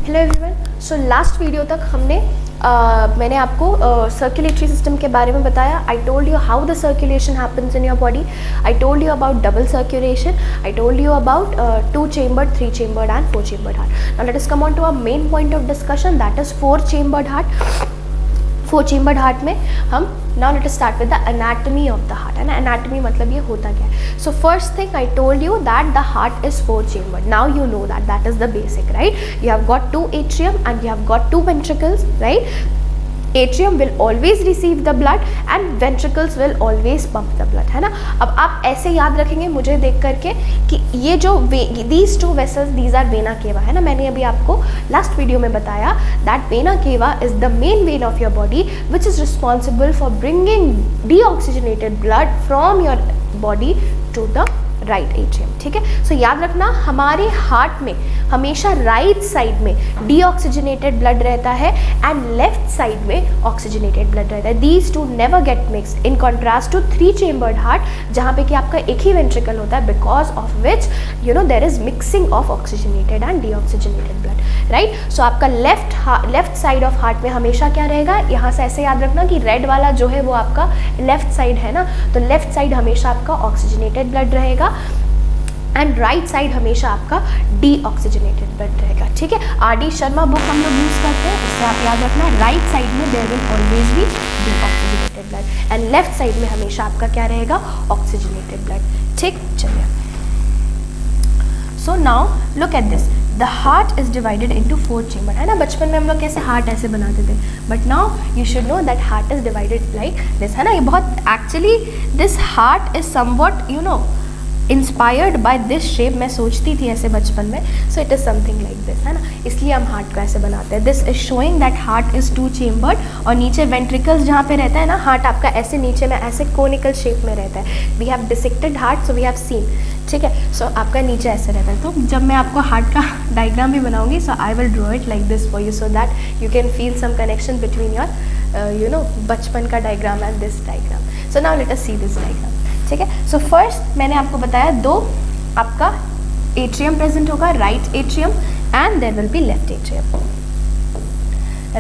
Hello everyone. So last video तक हमने मैंने आपको सर्कुलेटरी सिस्टम के बारे में बताया. I told you how the circulation happens in your body. I told you about double circulation. I told you about 2 chambered, 3 chambered and 4 chambered heart. Now let us come on to our main point of discussion, that is 4 chambered heart. 4 chambered heart में हम now let us start with the anatomy of the heart. and anatomy मतलब ये होता क्या है. So first thing I told you that the heart is 4 chambered. Now you know that is the basic, right? You have got 2 atrium and you have got 2 ventricles, right? Atrium will always receive the blood and ventricles will always pump the blood, है ना. अब आप ऐसे याद रखेंगे मुझे देख करके कि ये जो these 2 vessels, these are vena cava, है ना. मैंने अभी आपको लास्ट वीडियो में बताया that vena cava is the main vein of your body which is responsible for bringing deoxygenated blood from your body to the right atrium. ठीक है. So याद रखना हमारे हार्ट में हमेशा राइट साइड में डीऑक्सीजनेटेड ब्लड रहता है एंड लेफ्ट साइड में ऑक्सीजनेटेड ब्लड रहता है. These two never get mixed in contrast to 3 chambered heart जहाँ पे कि आपका एक ही वेंट्रिकल होता है, because of which you know there is mixing of oxygenated and deoxygenated blood, right. So आपका लेफ्ट साइड ऑफ हार्ट में हमेशा क्या रहेगा, यहाँ से ऐसे याद रखना कि रेड वाला जो है वो आपका लेफ्ट साइड है ना, तो लेफ्ट साइड हमेशा आपका ऑक्सीजनेटेड ब्लड रहेगा एंड राइट साइड हमेशा आपका डीऑक्सीजनेटेड ब्लड रहेगा. ठीक है. आर.डी. शर्मा बुक हम लोग यूज़ करते हैं, इससे आप याद रखना राइट साइड में there will always be deoxygenated blood and left side में हमेशा आपका क्या रहेगा, ऑक्सीजनेटेड ब्लड. ठीक. चलिए. So now look at this. The heart is divided into 4 chamber, है ना. बचपन में हम लोग कैसे हार्ट ऐसे बनाते थे, but now you should know that heart is divided like this, है ना. ये बहुत actually this heart is somewhat you know inspired by this shape. मैं सोचती थी ऐसे बचपन में. So it is something like this, है ना. इसलिए हम हार्ट को ऐसे बनाते हैं. This is showing that heart is 2 chambered और नीचे वेंट्रिकल्स जहाँ पे रहता है ना, हार्ट आपका ऐसे नीचे में ऐसे कोनिकल शेप में रहता है. We have dissected heart so we have seen. ठीक है. सो आपका नीचे ऐसे रहता है. तो जब मैं आपको हार्ट का डायग्राम भी बनाऊंगी so I will draw it like this for you so that you can feel some connection between your you know बचपन का diagram and this diagram. So now let us see this diagram. ठीक है. So first मैंने आपको बताया 2 आपका atrium present होगा, right atrium and there will be left atrium.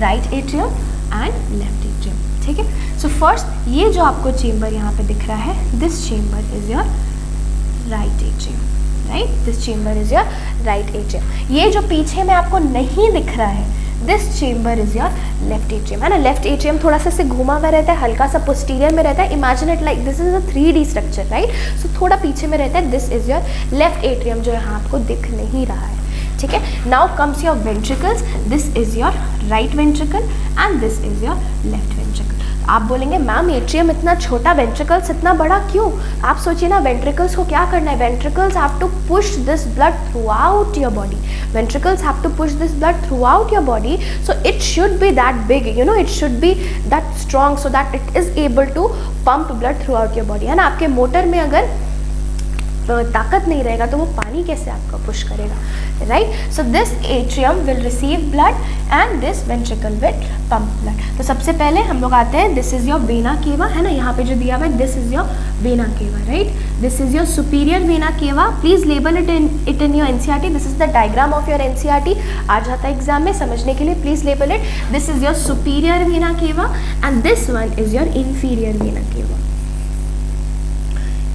Right atrium and left atrium. ठीक है. सो फर्स्ट ये जो आपको चेम्बर यहाँ पे दिख रहा है, this chamber is your right atrium, right. This chamber is your right atrium. ये जो पीछे में आपको नहीं दिख रहा है, this chamber is your left atrium, है ना. लेफ्ट एट्रियम थोड़ा सा से घुमा हुआ रहता है, हल्का सा पोस्टीरियर में रहता है. Imagine it like this is a 3D structure, right. So थोड़ा पीछे में रहता है. This is your left atrium जो यहाँ आपको दिख नहीं रहा है. ठीक है. Now comes your ventricles. This is your right ventricle and this is your left ventricle. आप बोलेंगे मैम एट्रियम इतना छोटा, वेंट्रिकल्स इतना बड़ा क्यों? आप सोचिए ना, वेंट्रिकल्स को क्या करना है. Ventricles have to push this blood throughout your body. Ventricles have to push this blood throughout your body, so it should be that big, you know, it should be that strong so that it is able to pump blood throughout your body, है ना. आपके motor में अगर ताकत नहीं रहेगा तो वो पानी कैसे आपका पुश करेगा, right. So this atrium will receive blood and this ventricle will pump blood. तो सबसे पहले हम लोग आते हैं, दिस इज योर वेना केवा, है ना. यहाँ पे जो दिया हुआ है this is your vena cava, right. This is your superior vena cava. Please label it in your NCERT. This is the diagram of your NCERT. आ जाता है एग्जाम में, समझने के लिए please label it. This is your superior vena cava and this one is your inferior vena cava.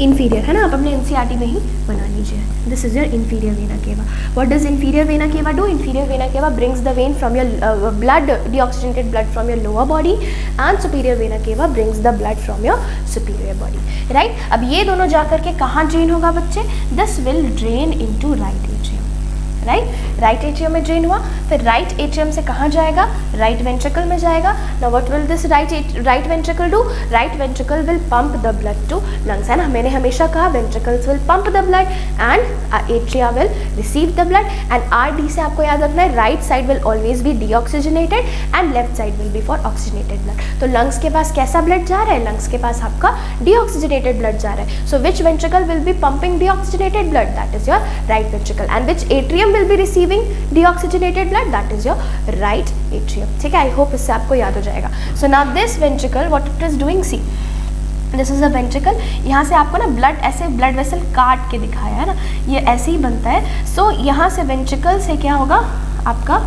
Inferior, है ना. आप अपने एनसीईआरटी में ही बना लीजिए. This is your inferior vena केवा. व्हाट डज इंफीरियर वेना केवा डू? इंफीरियर वेना केवा brings the when from your blood, deoxygenated blood from your lower body and superior vena केवा brings the blood from your superior body, right. अब ये दोनों जाकर के कहाँ ड्रेन होगा बच्चे? This will drain into right atrium, right. Right atrium में ड्रेन हुआ, फिर राइट एट्रियम से कहाँ जाएगा? राइट वेंट्रिकल में जाएगा. Now what will this right ventricle do? Right ventricle will pump the blood to lungs, है ना. मैंने हमेशा कहा ventricles will pump the blood and atria will receive the blood. And R D. से आपको याद रखना है right side will always be deoxygenated and left side will be for oxygenated blood. तो लंग्स के पास कैसा ब्लड जा रहा है? लंग्स के पास आपका डीऑक्सीजनेटेड ब्लड जा रहा है. So which ventricle will be pumping deoxygenated blood? That is your right ventricle. And which atrium will be receiving deoxygenated blood? That is your right atrium. ठीक है. आई होप इससे आपको याद हो जाएगा. So now this ventricle, what it is doing, see, this is a ventricle. यहाँ से आपको ना ब्लड ऐसे ब्लड वेसल काट के दिखाया है ना, ये ऐसे ही बनता है. सो यहाँ से वेंट्रिकल से क्या होगा, आपका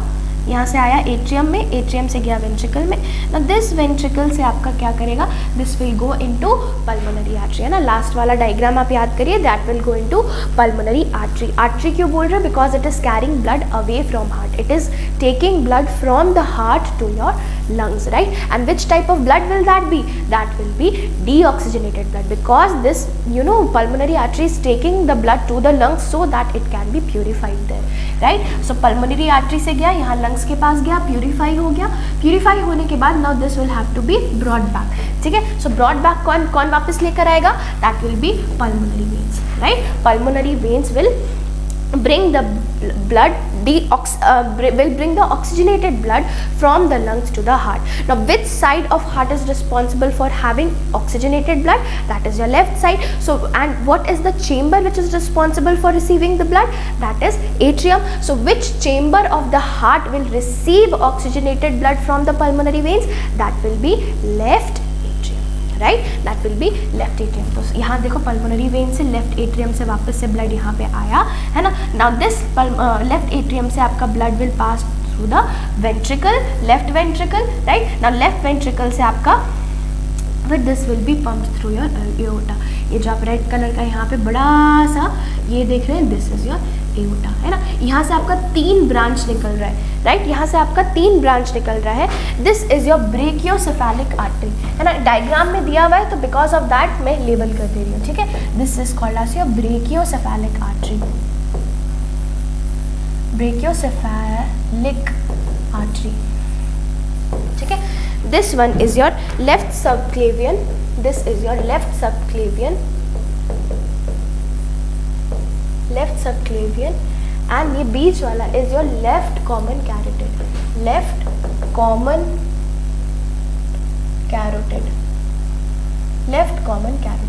यहाँ से आया एट्रियम में, एट्रियम से गया वेंट्रिकल में। ना दिस वेंट्रिकल से आपका क्या करेगा, this will go into pulmonary artery, है ना। लास्ट वाला डायग्राम आप याद करिए, that will go into pulmonary artery. Artery क्यों बोल रहे हो, because it is carrying blood away from heart, it is taking blood from the heart to your lungs, right? And which type of blood will that be? That will be deoxygenated blood, because this, you know, pulmonary artery is taking the blood to the lungs so that it can be purified there, right? So pulmonary artery से गया, यहाँ lungs के पास गया, purify हो गया, purify होने के बाद now this will have to be brought back, ठीक है। So brought back कौन वापस लेकर आएगा, that will be pulmonary veins, right? Pulmonary veins will bring the blood will bring the oxygenated blood from the lungs to the heart. Now which side of heart is responsible for having oxygenated blood? That is your left side. So and what is the chamber which is responsible for receiving the blood? That is atrium. So which chamber of the heart will receive oxygenated blood from the pulmonary veins? That will be left, right, that will be left atrium. तो यहाँ देखो pulmonary vein से left atrium से वापस से blood यहाँ पे आया, है ना। नाउ दिस लेफ्ट एट्रियम से आपका blood will pass through the ventricle, left ventricle, right. Now left ventricle से आपका फिर this will be pumped through your aorta. ये जो आप रेड कलर का यहाँ पे बड़ा सा ये देख रहे हैं, दिस इज योर एओर्टा, है ना। यहाँ से आपका 3 ब्रांच निकल रहा है, राइट, यहाँ से आपका 3 ब्रांच निकल रहा है। This is your brachiocephalic artery, है ना। डायग्राम में दिया हुआ है तो बिकॉज ऑफ दैट मैं लेबल कर दे रही हूँ, ठीक है। This is called as your brachiocephalic artery, brachiocephalic artery, ठीक है। This one is your left subclavian, this is your left subclavian and ये बीच वाला is your left common carotid, left common carotid,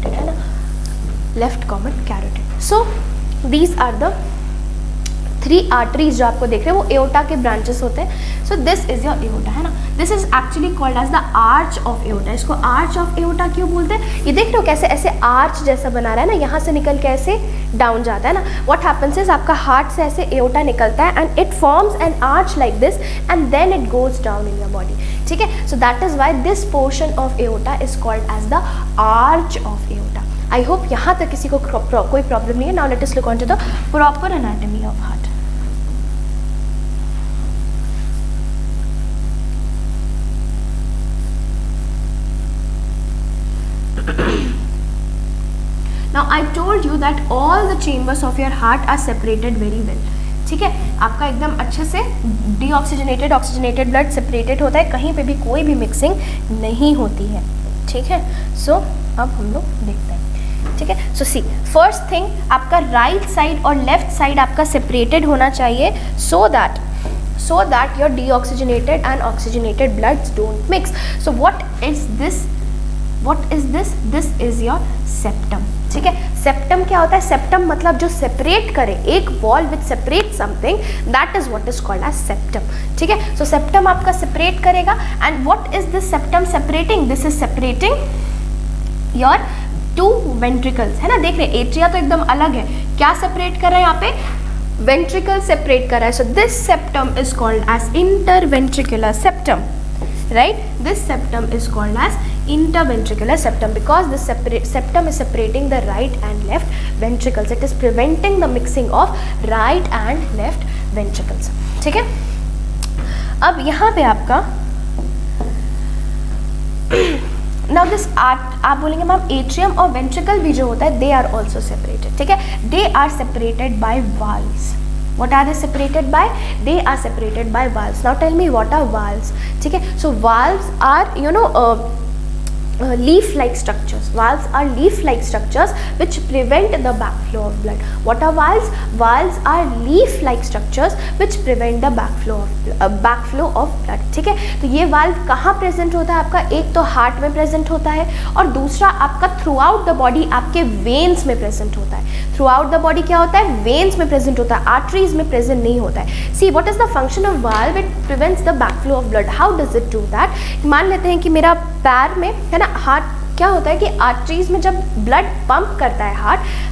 है ना, left common carotid। So these are the 3 arteries जो आपको देख रहे हैं वो एओर्टा के ब्रांचेस होते हैं। So this is your aorta, है ना। This is actually called as the arch of aorta. इसको आर्च ऑफ एओर्टा क्यों बोलते हैं, ये देख रहे हो कैसे ऐसे आर्च जैसा बना रहा है ना, यहाँ से निकल के ऐसे डाउन जाता है ना। व्हाट हैपेंस इज आपका हार्ट से ऐसे एओर्टा निकलता है and it forms an arch like this and then it goes down in your body, ठीक है। So that is why this portion of aorta is called as the arch of aorta. I hope यहाँ तक किसी को कोई problem नहीं है। Now let us look on to the proper anatomy of heart. Now I told you that all the chambers of your heart are separated very well, ठीक है। आपका एकदम अच्छे से डीऑक्सीजनेटेड ऑक्सीजनेटेड ब्लड सेपरेटेड होता है, कहीं पे भी कोई भी मिक्सिंग नहीं होती है, ठीक है। सो अब हम लोग देखते हैं, ठीक है। सो सी फर्स्ट थिंग, आपका राइट साइड और लेफ्ट साइड आपका सेपरेटेड होना चाहिए so that your deoxygenated and oxygenated bloods don't mix. So what is this? This is your septum, ठीक है। सेप्टम क्या होता है, सेप्टम मतलब जो सेपरेट करे, एक wall which separate something, that is what is called as septum, ठीक है। सो सेप्टम आपका सेपरेट करेगा and what is this septum separating, this is separating your 2 ventricles, है ना। देख रहे एट्रिया तो एकदम अलग है, क्या सेपरेट कर रहा है यहाँ पे, वेंट्रिकल सेपरेट कर रहा है। So this septum is called as interventricular septum, right? This septum is called as interventricular septum because this septum is separating the right and left ventricles. It is preventing the mixing of right and left ventricles, ठीक है। अब यहाँ पे आपका now this आप बोलेंगे ma'am atrium और ventricle भी जो होता है they are also separated, ठीक है। They are separated by valves. What are they separated by? They are separated by valves. Now tell me what are valves? ठीक है, so valves are leaf-like structures. Valves are leaf-like structures which prevent the backflow of blood. What are valves? Valves are leaf-like structures which prevent the backflow of blood. ठीक है, तो ये valve कहाँ present होता है आपका, एक तो heart में present होता है और दूसरा आपका throughout the body आपके veins में present होता है। Throughout the body क्या होता है, veins में present होता है, arteries में present नहीं होता है। See what is the function of valve? It prevents the backflow of blood. How does it do that? मान लेते हैं कि मेरा पैर में है ना, हार्ट क्या होता है कि आर्टरीज में जब ब्लड पंप करता है,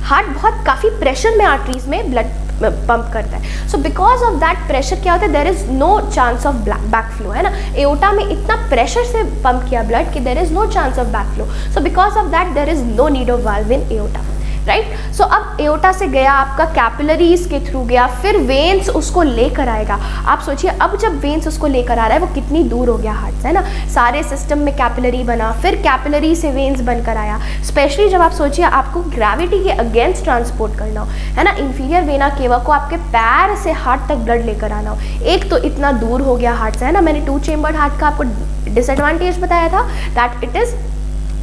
हार्ट बहुत काफ़ी प्रेशर में आर्टरीज में ब्लड पंप करता है. So because of that pressure क्या होता है, there is no chance of back flow, है ना. एओर्टा में इतना प्रेशर से पंप किया ब्लड कि there is no chance of back flow. So because of that there is no need of valve in aorta, right. So अब aorta से गया आपका कैपिलरीज के थ्रू गया, फिर वेन्स उसको लेकर आएगा. आप सोचिए अब जब वेन्स उसको लेकर आ रहा है वो कितनी दूर हो गया हार्ट से, है ना. सारे सिस्टम में कैपिलरी बना, फिर कैपिलरी से वेन्स बनकर आया. स्पेशली जब आप सोचिए आपको ग्रेविटी के अगेंस्ट ट्रांसपोर्ट करना हो, है ना, इंफीरियर वेना केवा को आपके पैर से हार्ट तक ब्लड लेकर आना हो. एक तो इतना दूर हो गया हार्ट से, है ना. मैंने 2 चेम्बर्ड हार्ट का आपको डिसएडवांटेज बताया था, दैट इट इज़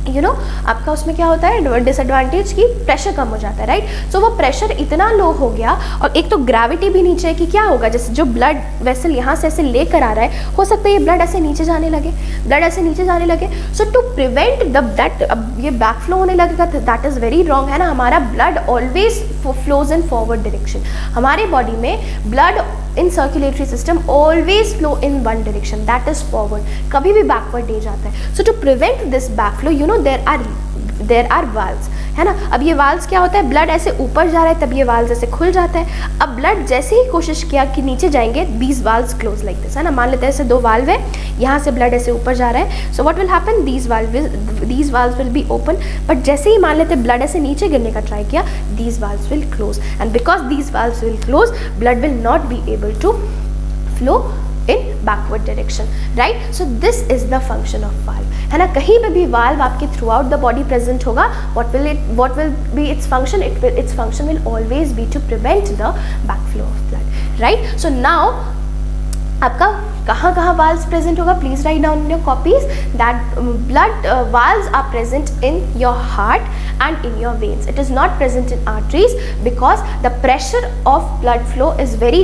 आपका उसमें क्या होता है डिसएडवांटेज की प्रेशर कम हो जाता है, राइट. सो वो प्रेशर इतना लो हो गया और एक तो ग्रेविटी भी नीचे है कि क्या होगा, जैसे जो ब्लड वेसल यहाँ से ऐसे लेकर आ रहा है, हो सकता है ये ब्लड ऐसे नीचे जाने लगे, ब्लड ऐसे नीचे जाने लगे. सो टू प्रिवेंट दैट अब ये बैक फ्लो होने लगेगा, दैट इज़ वेरी रॉन्ग, है ना. हमारा blood always flows in forward direction. हमारे बॉडी में blood in circulatory system always flow in one direction, that is forward, कभी भी बैकवर्ड नहीं जाता है. So to prevent this back flow there are valves, है ना. अब ये वाल्व्स क्या होता है, ब्लड ऐसे ऊपर जा रहा है तब ये वाल्व्स ऐसे खुल जाता है. अब ब्लड जैसे ही कोशिश किया कि नीचे जाएंगे, these valves close like this, है ना. मान लेते हैं ऐसे 2 वाल्व है, यहाँ से ब्लड ऐसे ऊपर जा रहा है. So what will happen, these valves will be open, but जैसे ही मान लेते ब्लड ऐसे नीचे गिरने का ट्राई किया, these valves will close, and because these valves will close, blood will not be able to flow in backward direction, right. So this is the function of valve, है ना. कहीं पे भी valve आपके throughout the body present होगा, what will be its function, its function will always be to prevent the backflow of blood, right. So now आपका कहाँ कहाँ वाल्व्स प्रेजेंट होगा, please write down in your copies that blood valves are present in your heart and in your veins. It is not present in arteries because the pressure of blood flow is very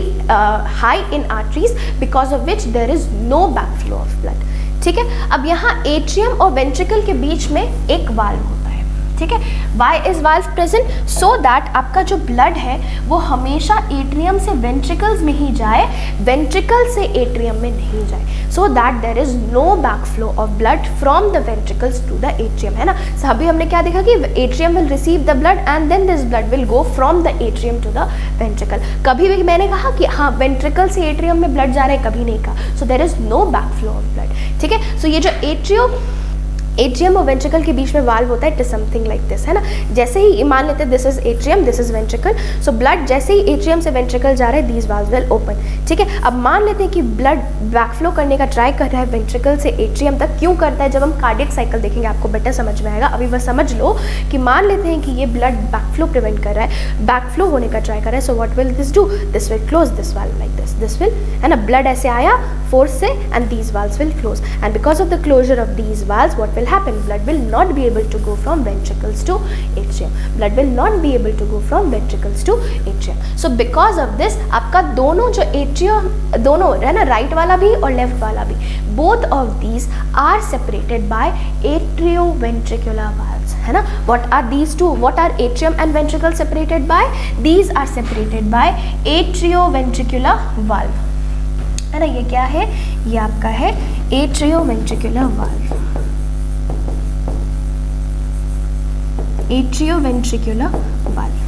high in arteries, because of which there is no back flow of blood. ठीक है. अब यहाँ atrium और ventricle के बीच में एक valve होता है, ठीक है. Why is valve present, so that आपका जो ब्लड है वो हमेशा एट्रियम से वेंट्रिकल्स में ही जाए, वेंट्रिकल से एट्रियम में नहीं जाए, so that there is no back flow of blood from the ventricles to the atrium, है ना. सो अभी हमने क्या देखा कि atrium will receive the blood and then this blood will go from the atrium to the ventricle. कभी भी मैंने कहा कि हाँ वेंट्रिकल से एट्रियम में ब्लड जा रहा है, कभी नहीं कहा. So there is no back flow of blood, ठीक है. सो ये जो एट्रियम और वेंट्रिकल के बीच में वाल्व होता है, it is something like this, है ना. जैसे ही मान लेते हैं this is atrium, this is ventricle, so blood जैसे ही एट्रियम से वेंट्रिकल जा रहा है, दीज वाल्व्स विल ओपन, ठीक है. अब मान लेते हैं कि ब्लड बैक फ्लो करने का ट्राई कर रहा है वेंट्रिकल से एट्रियम तक. क्यों करता है, जब हम कार्डियक साइकिल देखेंगे आपको बेटर समझ में आएगा. अभी बस समझ लो कि मान लेते हैं कि ये ब्लड बैक फ्लो प्रिवेंट कर रहा है, बैक फ्लो होने का ट्राई कर रहा है. So what will this do, this will close this valve like this will, है ना. ब्लड ऐसे आया फोर्स से and these valves will close, and because of the closure of these valves what will happen, blood will not be able to go from ventricles to atrium. Blood will not be able to go from ventricles to atrium. So because of this आपका दोनों जो atrium दोनों है ना, right वाला भी और left वाला भी, both of these are separated by atrioventricular valves, है ना. What are these two? What are atrium and ventricle separated by? These are separated by atrioventricular valve, है ना. ये क्या है, ये आपका है atrioventricular valve, atrioventricular valve,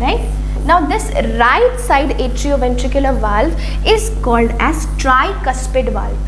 right. Now this right side atrioventricular valve is called as tricuspid valve.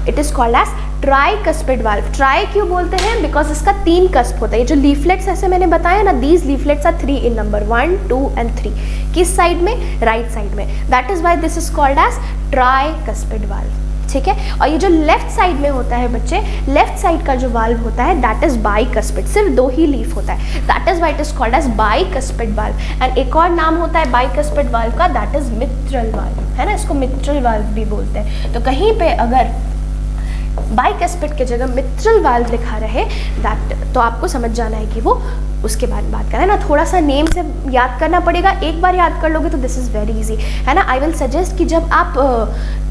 It is called as tricuspid valve. Tri क्यों बोलते हैं, बिकॉज इसका 3 कस्प होता है. ये जो लीफलेट्स ऐसे मैंने बताया ना, these leaflets are 3 in number, 1, 2 and 3. किस साइड में, राइट साइड में. That is why this is called as tricuspid valve, ठीक है. और ये जो लेफ्ट साइड में होता है बच्चे, लेफ्ट साइड का जो वाल्व होता है दैट इज बाइकस्पिड, सिर्फ 2 ही लीफ होता है, that is why it is called as bicuspid valve. And एक और नाम होता है बाइकस्पिड वाल्व का, दैट इज मिट्रल वाल्व, है ना. इसको मिट्रल वाल्व भी बोलते हैं. तो कहीं पे अगर बाइकस्पिड के जगह मिट्रल वाल्व लिखा रहे दैट, तो आपको समझ जाना है कि वो उसके बाद बात करें ना. थोड़ा सा नेम से याद करना पड़ेगा, एक बार याद कर लोगे तो दिस इज़ वेरी इजी, है ना. आई विल सजेस्ट कि जब आप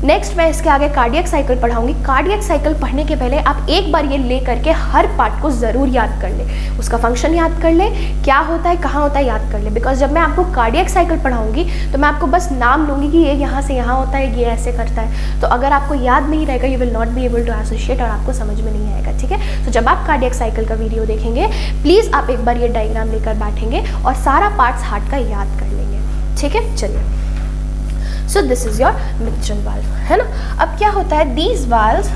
नेक्स्ट मैं इसके आगे कार्डियक साइकिल पढ़ाऊंगी, कार्डियक साइकिल पढ़ने के पहले आप एक बार ये ले करके हर पार्ट को ज़रूर याद कर ले, उसका फंक्शन याद कर ले, क्या होता है कहाँ होता है याद कर ले. बिकॉज जब मैं आपको कार्डियक साइकिल पढ़ाऊंगी तो मैं आपको बस नाम लूँगी कि ये यहाँ से यहाँ होता है, ये ऐसे करता है. तो अगर आपको याद नहीं रहेगा, you will not be able to associate और आपको समझ में नहीं आएगा, ठीक है. तो जब आप कार्डियक साइकिल का वीडियो देखेंगे, प्लीज़ आप एक बार ये डायग्राम लेकर बैठेंगे और सारा पार्ट्स हार्ट का याद कर लेंगे, ठीक है, चलिए। सो this is your mitral valve, है ना। अब क्या होता है, दीज वाल्व्स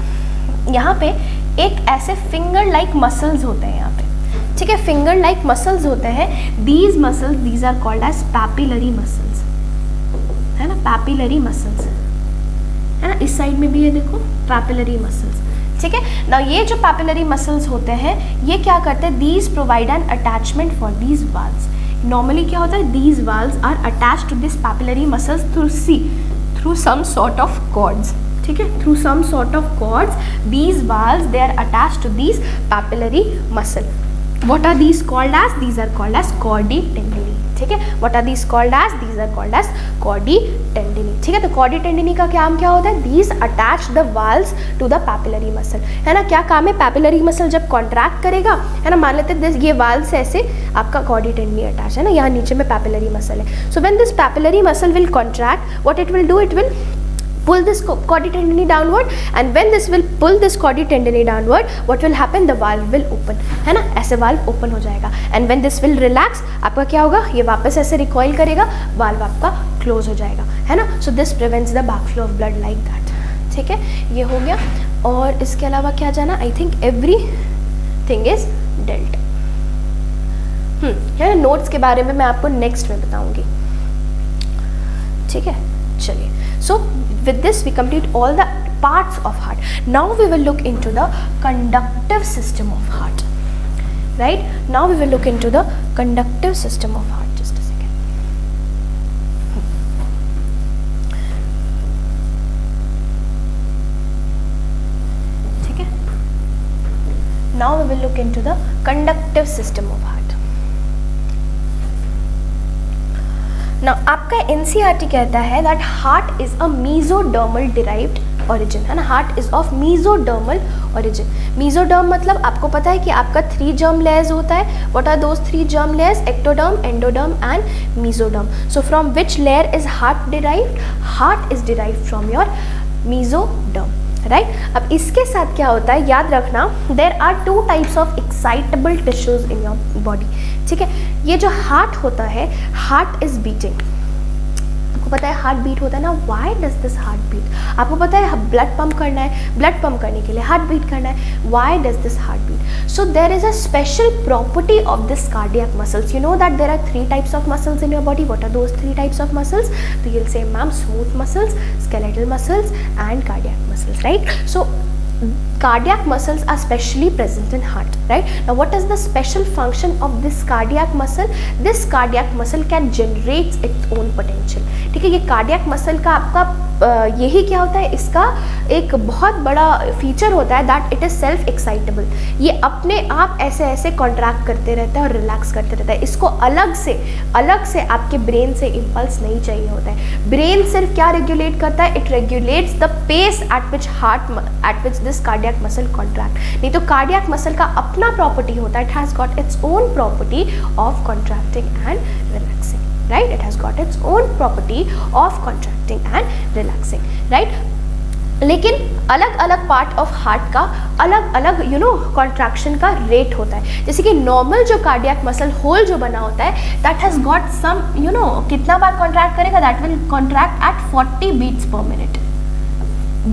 यहाँ पे एक ऐसे फिंगर लाइक मसल्स होते हैं यहाँ पे, ठीक है, फिंगर लाइक मसल्स होते हैं। These muscles, these are called as papillary muscles, है ना, पैपिलरी मसल्स, है ना। इस साइड में भी है देखो पैपिलरी मसल्स, ठीक है ना। ये जो पैपिलरी मसल्स होते हैं ये क्या करते हैं, these provide an attachment for these valves. Normally क्या होता है, these valves are attached to this papillary muscles through some sort of cords, ठीक है, through some sort of cords these valves they are attached to these papillary muscle. What are these called as? These are called as chordae tendineae, ठीक है। What are these called as? These are called as chordae tendineae, ठीक है। तो chordae tendineae का काम क्या होता है, these attach the valves to the papillary muscle, है ना। क्या काम है, papillary muscle जब contract करेगा, है ना, मान लेते हैं ये valve से ऐसे आपका chordae tendineae attach है ना, यहाँ नीचे में papillary muscle है। So when this papillary muscle will contract, what it will do, it will pull this chordae tendineae downward, and when this will pull this chordae tendineae downward, what will happen, the valve will open, है ना, ऐसे valve open हो जाएगा। and when this will relax, आपका क्या होगा, ये वापस ऐसे recoil करेगा, valve आपका close हो जाएगा, है ना। so this prevents the backflow of blood like that, ठीक है, ये हो गया। और इसके अलावा क्या जाना, I think everything is dealt, है ना। नोट्स के बारे में मैं आपको नेक्स्ट में बताऊंगी, ठीक है, चलिए। So with this we complete all the parts of heart. Now we will look into the conductive system of heart, right? Now we will look into the conductive system of heart. Just a second. ठीक है, now we will look into the conductive system of heart. Now, आपका NCERT कहता है that heart is a mesodermal derived origin, है ना, heart is of mesodermal origin. Mesoderm मतलब आपको पता है कि आपका 3 germ layers होता है. What are those 3 germ layers? Ectoderm, endoderm and mesoderm. So from which layer is heart derived? Heart is derived from your mesoderm, right? अब इसके साथ क्या होता है याद रखना, there are 2 types of excitable tissues in your body, ठीक है। ये जो हार्ट होता है, हार्ट इज बीटिंग, आपको पता है हार्ट बीट होता है ना, why does this heart beat, आपको पता है ब्लड पंप करना है, ब्लड पंप करने के लिए हार्ट बीट करना है, why does this heart beat, so there is a special property of this cardiac muscles, you know that there are 3 types of muscles in your body. What are those 3 types of muscles? So you'll say ma'am, smooth muscles, skeletal muscles and cardiac muscles, right? So cardiac muscles are specially present in heart, right? Now what is the special function of this cardiac muscle? This cardiac muscle can generate its own potential, ठीक है। ये cardiac muscle का आपका यही क्या होता है, इसका एक बहुत बड़ा फीचर होता है that it is self excitable, ये अपने आप ऐसे ऐसे कॉन्ट्रैक्ट करते रहता है और रिलैक्स करते रहता है, इसको अलग से आपके ब्रेन से इम्पल्स नहीं चाहिए होता है। ब्रेन सिर्फ क्या रेगुलेट करता है, it regulates the pace at which this cardiac muscle contract, नहीं तो कार्डियक मसल का अपना प्रॉपर्टी होता है, it has got its own property of contracting and relaxing, right? It has got its own property of contracting and relaxing, right? लेकिन अलग अलग part of heart का अलग अलग कॉन्ट्रैक्शन का रेट होता है। जैसे कि नॉर्मल जो कार्डियक मसल होल जो बना होता है दैट हैज गॉट सम कितना बार कॉन्ट्रैक्ट करेगा, that will contract at 40 beats per minute,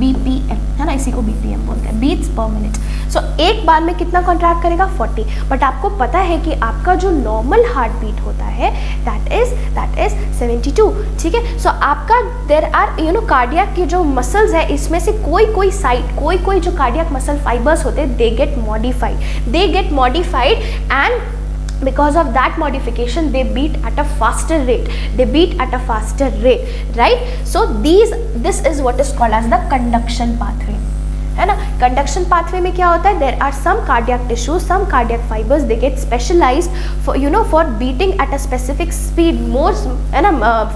BPM, है ना, इसी को BPM बोलते हैं, बीट्स पर मिनट। सो एक बार में कितना कॉन्ट्रैक्ट करेगा, 40। बट आपको पता है कि आपका जो नॉर्मल हार्ट बीट होता है दैट इज 72, ठीक है। सो आपका देयर आर कार्डियक के जो मसल्स है इसमें से कोई साइड कोई जो कार्डियक मसल फाइबर्स होते हैं they get modified and because of that modification they beat at a faster rate, right? So this is what is called as the conduction pathway, है ना। कंडक्शन पाथवे में क्या होता है, there are some cardiac tissues, some cardiac fibers, they get specialized for beating at a specific speed more, है ना,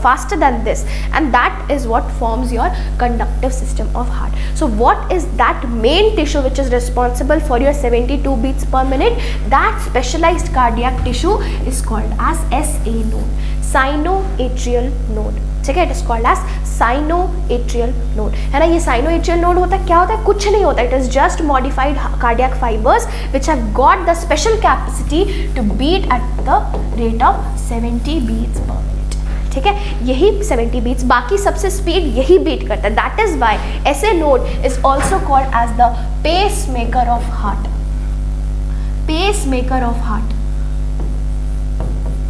faster than this, and that is what forms your conductive system of heart. So what is that main tissue which is responsible for your 72 beats per minute, that specialized cardiac tissue is called as SA node, sinoatrial node, ठीक है। It is called as sinoatrial node, है ना। ये sinoatrial node होता है, क्या होता है, कुछ नहीं होता, it is just modified cardiac fibres which have got the special capacity to beat at the rate of 70 beats per minute, ठीक है, यही 70 बीट्स, बाकी सबसे स्पीड यही बीट करता है। That is why SA node is also called as the pace maker of heart, pace maker of heart,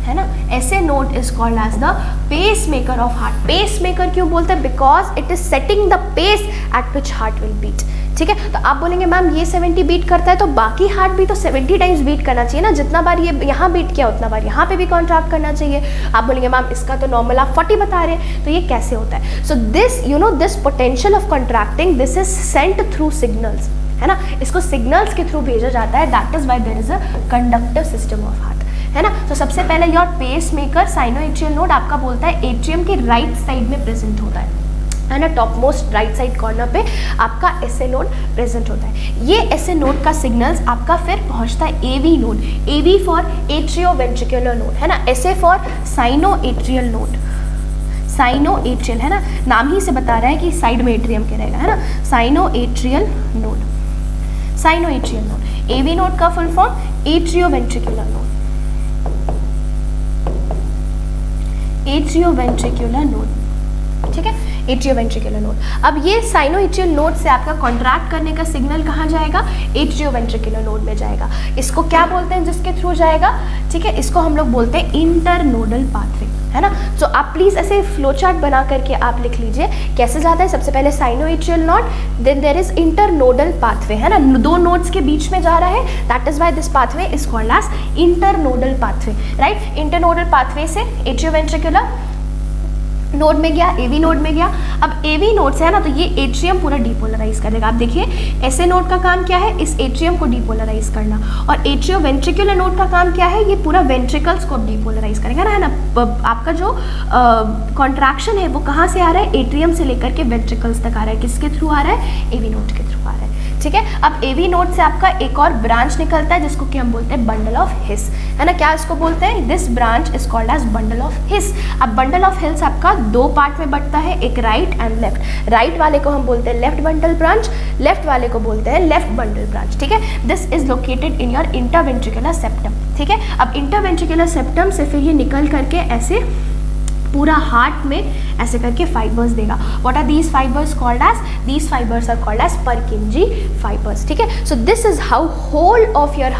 है ना। SA node is called as the pace maker of heart. Pace maker क्यों बोलते हैं? Because it is setting the pace at which heart will beat, ठीक है। तो आप बोलेंगे मैम ये 70 बीट करता है तो बाकी हार्ट भी तो 70 टाइम्स बीट करना चाहिए ना, जितना बार ये यहाँ बीट किया उतना बार यहाँ पे भी कॉन्ट्रैक्ट करना चाहिए। आप बोलेंगे मैम इसका तो नॉर्मल आप 40 बता रहे हैं, तो ये कैसे होता है? So this you know this potential of contracting this is sent through signals, है ना, इसको सिग्नल्स के थ्रू भेजा जाता है। That is why there is a conductive system of heart, है ना। तो सबसे पहले your pace maker sinoatrial node आपका बोलता है एट्रियम के राइट साइड में प्रेजेंट होता है ना, top most right side corner पे आपका एसए नोड प्रेजेंट होता है। ये एसए नोड का सिग्नल्स आपका फिर पहुंचता है AV node, AV for atrioventricular node, है ना, SA for sinoatrial node, sinoatrial, है ना, नाम ही से बता रहा है कि साइड में एट्रियम के रहेगा, है ना, sinoatrial node, sinoatrial node. AV node का full form atrioventricular node, atrioventricular node, ठीक है, एट्रियोवेंट्रिकुलर नोड। अब ये साइनोएट्रियल नोड से आपका कॉन्ट्रैक्ट करने का सिग्नल कहाँ जाएगा? एट्रियोवेंट्रिकुलर नोड में जाएगा। इसको क्या बोलते हैं जिसके थ्रू जाएगा? ठीक है, इसको हम लोग बोलते हैं इंटरनोडल पाथवे, है ना। तो आप प्लीज ऐसे फ्लो चार्ट बना करके आप लिख लीजिए कैसे जाता है। सबसे पहले sinoatrial node, then there is internodal pathway, है ना, दो नोड्स के बीच में जा रहा है। That is why this pathway is called as internodal pathway, right. Internodal pathway से एट्रियोवेंट्रिकुलर नोड में गया, एवी नोड में गया। अब एवी नोड से है ना, तो ये एट्रियम पूरा डिपोलराइज करेगा। आप देखिए ऐसे नोड का काम क्या है? इस एट्रियम को डिपोलराइज करना। और एट्रियोवेंट्रिकुलर नोड का काम क्या है? ये पूरा वेंट्रिकल्स को डिपोलराइज करेगा, है ना। आपका जो कॉन्ट्रैक्शन है वो कहाँ से आ रहा है? एट्रियम से लेकर के वेंट्रिकल्स तक आ रहा है। किसके थ्रू आ रहा है? एवी नोड के थ्रू आ रहा है, ठीक है। अब एवी नोड से आपका एक और ब्रांच निकलता है जिसको कि हम बोलते हैं बंडल ऑफ हिस, है ना। क्या इसको बोलते हैं? This branch is called as bundle of His. अब बंडल ऑफ हिस आपका दो पार्ट में बंटता है, एक राइट एंड लेफ्ट। राइट वाले को हम बोलते हैं लेफ्ट बंडल ब्रांच, लेफ्ट वाले को बोलते हैं लेफ्ट बंडल ब्रांच, ठीक है। This is located in your interventricular septum, ठीक है। अब इंटरवेंट्रिकुलर सेप्टम से फिर ये निकल करके ऐसे पूरा हार्ट में ऐसे करके फाइबर्स देगा। What are these fibers called as? These fibers are called as Purkinje fibers, ठीक है। So this is how whole of your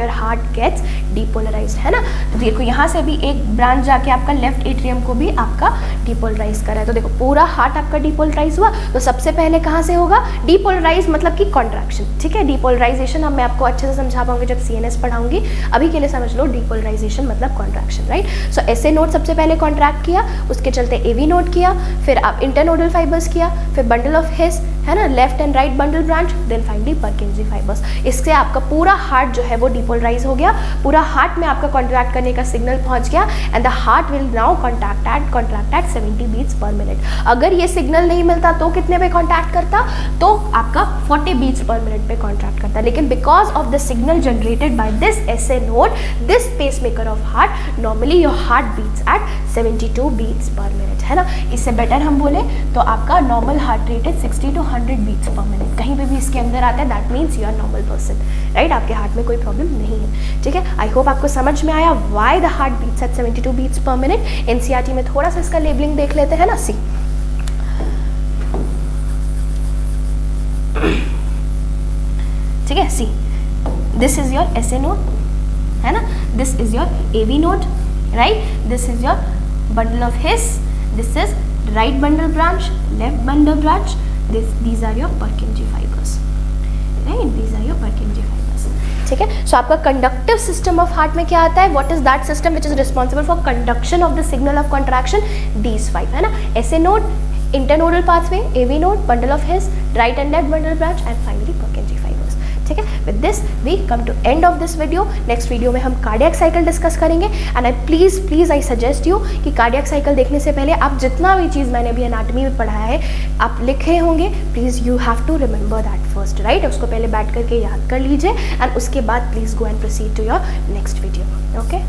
heart gets depolarized, है ना। तो देखो यहाँ से भी एक ब्रांच जाके आपका लेफ्ट एट्रियम को भी आपका डिपोलराइज करा है। तो देखो पूरा हार्ट आपका डिपोलराइज हुआ। तो सबसे पहले कहाँ से होगा? डिपोलराइज मतलब कि कॉन्ट्रैक्शन, ठीक है। डिपोलराइजेशन अब मैं आपको अच्छे से समझा पाऊंगी जब CNS पढ़ाऊंगी। अभी के लिए समझ लो डिपोलराइजेशन मतलब कॉन्ट्रैक्शन, राइट। सो ऐसे नोड सबसे पहले कॉन्ट्रैक्ट किया, उसके चलते एवी नोड किया, फिर आप इंटरनोडल फाइबर्स किया, फिर बंडल ऑफ हिस, है ना, left and right bundle branch, then finally Purkinje fibres. इससे आपका पूरा हार्ट जो है वो डिपोलराइज हो गया। पूरा हार्ट में आपका कॉन्ट्रैक्ट करने का सिग्नल पहुंच गया and the heart will now contract at 70 beats per minute. अगर ये सिग्नल नहीं मिलता तो कितने पे कॉन्ट्रैक्ट करता? तो आपका 40 बीट्स पर मिनट पे कॉन्ट्रैक्ट करता। लेकिन because of the signal generated by this SA node, this pacemaker of heart, normally your heart beats at 72 beats per minute, है ना। इससे बेटर हम बोले तो आपका नॉर्मल हार्ट रेट है 60 to 100 बीट्स पर मिनट। कहीं पे भी इसके अंदर आता है that means you are normal person, right. आपके हार्ट में कोई प्रॉब्लम नहीं है, ठीक है। आई होप आपको समझ में आया why the heart beats at 72 beats per minute. NCERT में थोड़ा सा इसका लेबलिंग देख लेते हैं ना। सी ठीक है, see this is your SA node, है ना, this is your AV node, right, this is your bundle of His, this is right bundle branch, left bundle branch, these are your Purkinje fibers, right, these are your Purkinje fibers, ठीक है। सो आपका conductive system of heart में क्या आता है? What is that system which is responsible for conduction of the signal of contraction? these 5, है ना, SA node, internodal pathway, AV node, bundle of His, right and left bundle branch and finally Purkinje fibres, ठीक है। With this we come to end of this video. Next video में हम cardiac cycle discuss करेंगे and I please I suggest you कि cardiac cycle देखने से पहले आप जितना भी चीज़ मैंने अभी एनाटॉमी में पढ़ाया है आप लिखे होंगे, please you have to remember that first, right. उसको पहले बैठ करके याद कर लीजिए एंड उसके बाद please go and proceed to your next video, okay.